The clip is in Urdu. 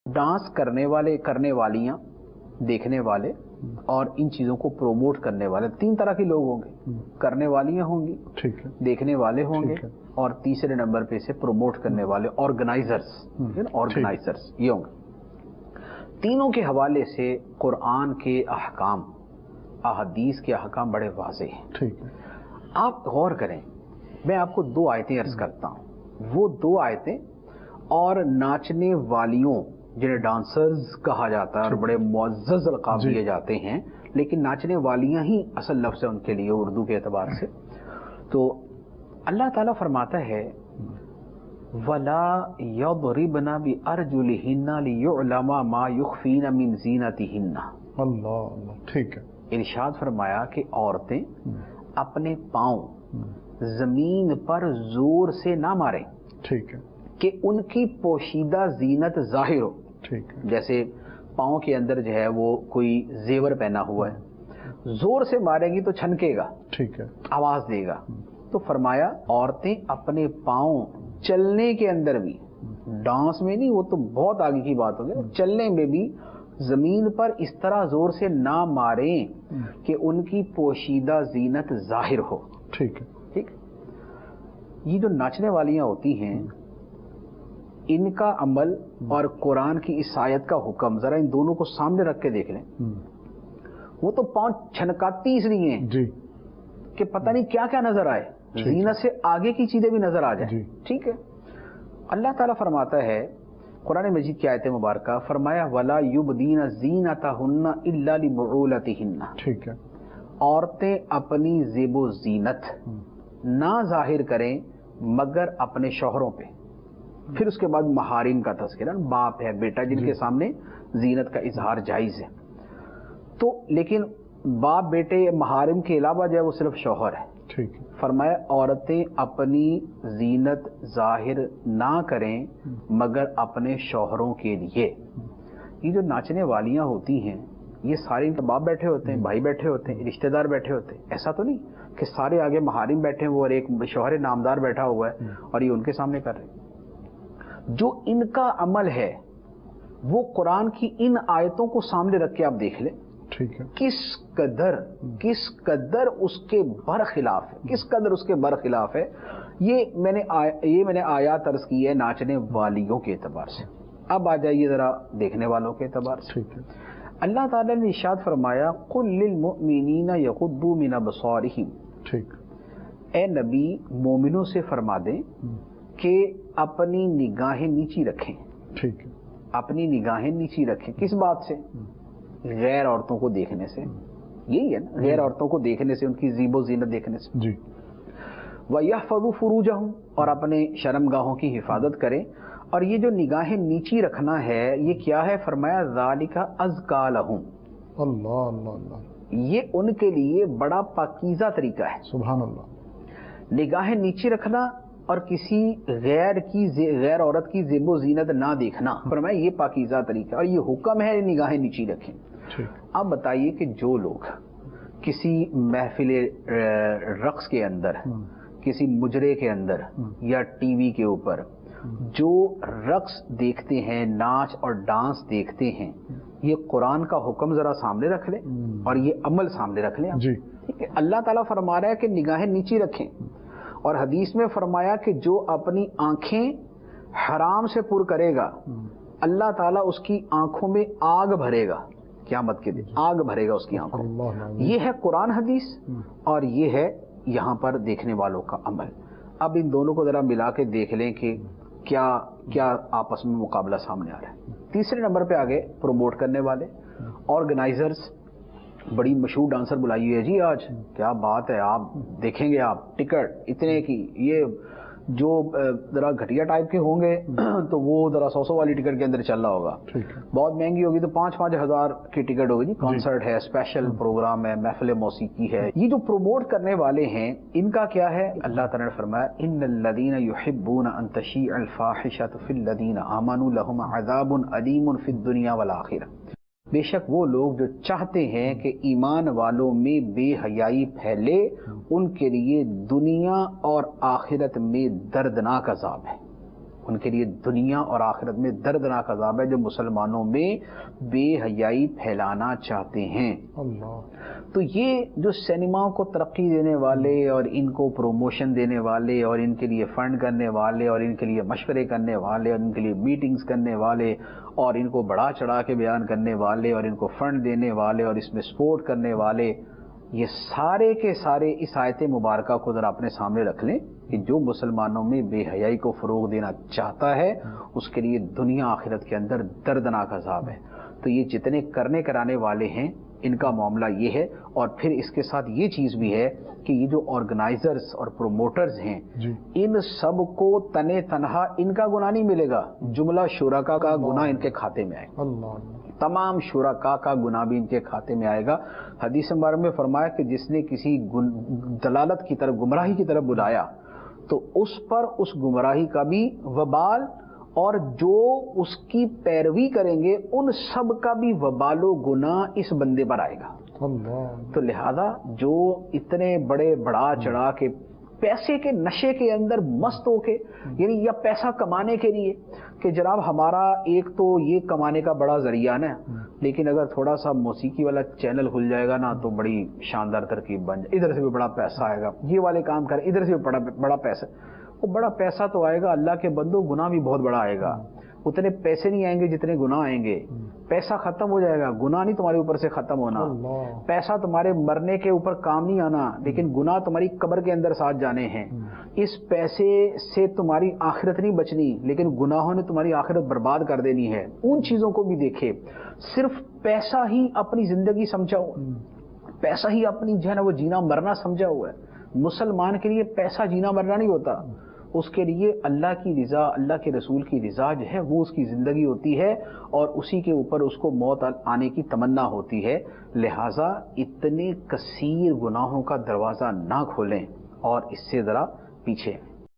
ڈانس کرنے والے، کرنے والیاں، دیکھنے والے اور ان چیزوں کو پروموٹ کرنے والے، تین طرح کے لوگ ہوں گے. کرنے والیاں ہوں گی، ٹھیک ہے، دیکھنے والے ہوں گے، اور تیسرے نمبر پہ سے پروموٹ کرنے والے آرگنائزرز یہ ہوں گے. تینوں کے حوالے سے قرآن کے احکام، احادیث کے احکام بڑے واضح ہیں. ٹھیک ہے، آپ غور کریں، میں آپ کو دو آیتیں عرض کرتا ہوں. وہ دو آیتیں اور ناچنے والیوں جنہیں ڈانسرز کہا جاتا ہے اور بڑے معزز القاب دیے جاتے ہیں، لیکن ناچنے والیاں ہی اصل لفظ ہے ان کے لیے اردو کے اعتبار سے. تو اللہ تعالیٰ فرماتا ہے وَلَا يَضْرِبْنَ بِأَرْجُلِهِنَّ لِيُعْلَمَ مَا يُخْفِينَ مِنْ زِينَتِهِنَّ. اللہ، ٹھیک ہے. ارشاد فرمایا کہ عورتیں اپنے پاؤں زمین پر زور سے نہ ماریں، ٹھیک ہے، کہ ان کی پوشیدہ زینت ظاہر ہو. ٹھیک ہے، جیسے پاؤں کے اندر جو ہے وہ کوئی زیور پہنا ہوا ہے، زور سے مارے گی تو چھنکے گا، ٹھیک ہے، آواز دے گا. تو فرمایا عورتیں اپنے پاؤں چلنے کے اندر بھی، ڈانس میں نہیں، وہ تو بہت آگے کی بات ہوگی، چلنے میں بھی زمین پر اس طرح زور سے نہ ماریں کہ ان کی پوشیدہ زینت ظاہر ہو. ٹھیک ہے، ٹھیک. یہ جو ناچنے والیاں ہوتی ہیں، ان کا عمل اور قرآن کی اس آیت کا حکم، ذرا ان دونوں کو سامنے رکھ کے دیکھ لیں. وہ تو پاؤں چھنکاتی اس لیے ہیں جی کہ پتہ نہیں کیا کیا نظر آئے، زینت سے آگے کی چیزیں بھی نظر آ جائیں. ٹھیک ہے. اللہ تعالیٰ فرماتا ہے قرآن مجید کی آیت مبارکہ، فرمایا وَلَا يُبْدِينَ زِينَتَهُنَّ إِلَّا لِبُعُولَتِهِنَّ. ٹھیک ہے، عورتیں اپنی زیب و زینت نہ ظاہر کریں مگر اپنے شوہروں پہ. پھر اس کے بعد محارم کا تذکرہ، باپ ہے، بیٹا، جن کے سامنے زینت کا اظہار جائز ہے. تو لیکن باپ، بیٹے، محارم کے علاوہ جو ہے وہ صرف شوہر ہے. ٹھیک ہے، فرمایا عورتیں اپنی زینت ظاہر نہ کریں مگر اپنے شوہروں کے لیے. یہ جو ناچنے والیاں ہوتی ہیں، یہ سارے ان کے باپ بیٹھے ہوتے ہیں، بھائی بیٹھے ہوتے ہیں، رشتہ دار بیٹھے ہوتے ہیں. ایسا تو نہیں کہ سارے آگے محارم بیٹھے ہیں وہ اور ایک شوہر نامدار بیٹھا ہوا ہے اور یہ ان کے سامنے کر رہے ہیں. جو ان کا عمل ہے وہ قرآن کی ان آیتوں کو سامنے رکھ کے آپ دیکھ لیں، ٹھیک ہے، کس قدر اس کے برخلاف ہے، کس قدر اس کے برخلاف ہے. یہ میں نے آیات عرض کی ہے ناچنے والیوں کے اعتبار سے. اب آ جائیے ذرا دیکھنے والوں کے اعتبار سے. ٹھیک ہے، اللہ تعالیٰ نے ارشاد فرمایا قُل لِّلْمُؤْمِنِينَ يَغُضُّوا مِنْ أَبْصَارِهِمْ. ٹھیک، اے نبی مومنوں سے فرما دیں کہ اپنی نگاہیں نیچی رکھیں. ٹھیک ہے، اپنی نگاہیں نیچی رکھیں. کس بات سے؟ غیر عورتوں کو دیکھنے سے. یہی ہے نا، غیر عورتوں کو دیکھنے سے، ان کی زیب و زینت دیکھنے سے. جی، وَيَحْفَظُوا فُرُوجَهُمْ، اور اپنے شرمگاہوں کی حفاظت کریں. اور یہ جو نگاہیں نیچی رکھنا ہے یہ کیا ہے؟ فرمایا ذَلِكَ أَزْكَىٰ لَهُمْ. اللہ اللہ اللہ، یہ ان کے لیے بڑا پاکیزہ طریقہ ہے. سبحان اللہ. نگاہیں نیچی رکھنا اور کسی غیر عورت کی زیب و زینت نہ دیکھنا، فرمایا یہ پاکیزہ طریقہ، اور یہ حکم ہے نگاہیں نیچی رکھیں. اب بتائیے کہ جو لوگ کسی محفل رقص کے اندر، کسی مجرے کے اندر یا ٹی وی کے اوپر جو رقص دیکھتے ہیں، ناچ اور ڈانس دیکھتے ہیں، یہ قرآن کا حکم ذرا سامنے رکھ لیں اور یہ عمل سامنے رکھ لیں. جی، ٹھیک ہے. اللہ تعالیٰ فرما رہا ہے کہ نگاہیں نیچی رکھیں، اور حدیث میں فرمایا کہ جو اپنی آنکھیں حرام سے پر کرے گا اللہ تعالیٰ اس کی آنکھوں میں آگ بھرے گا، قیامت کے دن آگ بھرے گا اس کی آنکھوں. یہ ہے قرآن حدیث اور یہ ہے یہاں پر دیکھنے والوں کا عمل. اب ان دونوں کو ذرا ملا کے دیکھ لیں کہ کیا آپس میں مقابلہ سامنے آ رہا ہے. تیسرے نمبر پہ آگے پروموٹ کرنے والے آرگنائزرز. بڑی مشہور ڈانسر بلائی ہوئی ہے جی آج، کیا بات ہے، آپ دیکھیں گے، آپ ٹکٹ اتنے کی. یہ جو ذرا گھٹیا ٹائپ کے ہوں گے تو وہ ذرا 100 والی ٹکٹ کے اندر چل رہا ہوگا. بہت مہنگی ہوگی تو 5-5 ہزار کی ٹکٹ ہوگی جی. کانسرٹ ہے، اسپیشل پروگرام ہے، محفل موسیقی ہے. یہ جو پروموٹ کرنے والے ہیں ان کا کیا ہے؟ اللہ تعالیٰ نے فرمایا ان الذین یحبون ان تشیع الفاحشۃ فی الذین آمنوا لہم عذاب علیم فی الدنیا والآخرہ. بے شک وہ لوگ جو چاہتے ہیں کہ ایمان والوں میں بے حیائی پھیلے، ان کے لیے دنیا اور آخرت میں دردناک عذاب ہے. ان کے لیے دنیا اور آخرت میں دردناک عذاب ہے جو مسلمانوں میں بے حیائی پھیلانا چاہتے ہیں۔ اللہ، تو یہ جو سینما کو ترقی دینے والے اور ان کو پروموشن دینے والے اور ان کے لیے فنڈ کرنے والے اور ان کے لیے مشورے کرنے والے اور ان کے لیے میٹنگز کرنے والے اور ان کو بڑھا چڑھا کے بیان کرنے والے اور ان کو فنڈ دینے والے اور اس میں سپورٹ کرنے والے، یہ سارے کے سارے اس آیت مبارکہ کو ذرا اپنے سامنے رکھ لیں کہ جو مسلمانوں میں بے حیائی کو فروغ دینا چاہتا ہے اس کے لیے دنیا آخرت کے اندر دردناک عذاب ہے۔ تو یہ جتنے کرنے کرانے والے ہیں ان کا معاملہ یہ ہے، اور پھر اس کے ساتھ یہ چیز بھی ہے کہ یہ جو آرگنائزرز اور پروموٹرز ہیں جی، ان سب کو تنے تنہا ان کا گناہ نہیں ملے گا، جملہ شرکا کا گناہ ان کے کھاتے میں آئے گا، اللہ، تمام شرکا کا گناہ بھی ان کے کھاتے میں آئے گا۔ حدیث مبارک میں فرمایا کہ جس نے کسی دلالت کی طرف، گمراہی کی طرف بلایا تو اس پر اس گمراہی کا بھی وبال، اور جو اس کی پیروی کریں گے ان سب کا بھی وبال و گناہ اس بندے پر آئے گا۔ اللہ، تو لہذا جو اتنے بڑے بڑھا چڑھا کے پیسے کے نشے کے اندر مست ہو کے، یعنی یا پیسہ کمانے کے لیے کہ جناب ہمارا ایک تو یہ کمانے کا بڑا ذریعہ نا، لیکن اگر تھوڑا سا موسیقی والا چینل کھل جائے گا نا تو بڑی شاندار ترکیب بن جائے، ادھر سے بھی بڑا پیسہ آئے گا، یہ والے کام کریں ادھر سے بھی بڑا پیسہ، وہ بڑا پیسہ تو آئے گا، اللہ کے بندو گناہ بھی بہت بڑا آئے گا، اتنے پیسے نہیں آئیں گے جتنے گناہ آئیں گے، پیسہ ختم ہو جائے گا، گناہ نہیں تمہارے اوپر سے ختم ہونا، اللہ، پیسہ تمہارے مرنے کے اوپر کام نہیں آنا، لیکن گناہ تمہاری قبر کے اندر ساتھ جانے ہیں، اس پیسے سے تمہاری آخرت نہیں بچنی لیکن گناہوں نے تمہاری آخرت برباد کر دینی ہے۔ ان چیزوں کو بھی دیکھے، صرف پیسہ ہی اپنی زندگی سمجھا ہوا ہے، پیسہ ہی اپنی جو ہے نا وہ جینا مرنا سمجھا ہوا ہے۔ مسلمان کے لیے پیسہ جینا مرنا نہیں ہوتا، اس کے لیے اللہ کی رضا، اللہ کے رسول کی رضا جو ہے وہ اس کی زندگی ہوتی ہے، اور اسی کے اوپر اس کو موت آنے کی تمنا ہوتی ہے۔ لہٰذا اتنے کثیر گناہوں کا دروازہ نہ کھولیں اور اس سے ذرا پیچھے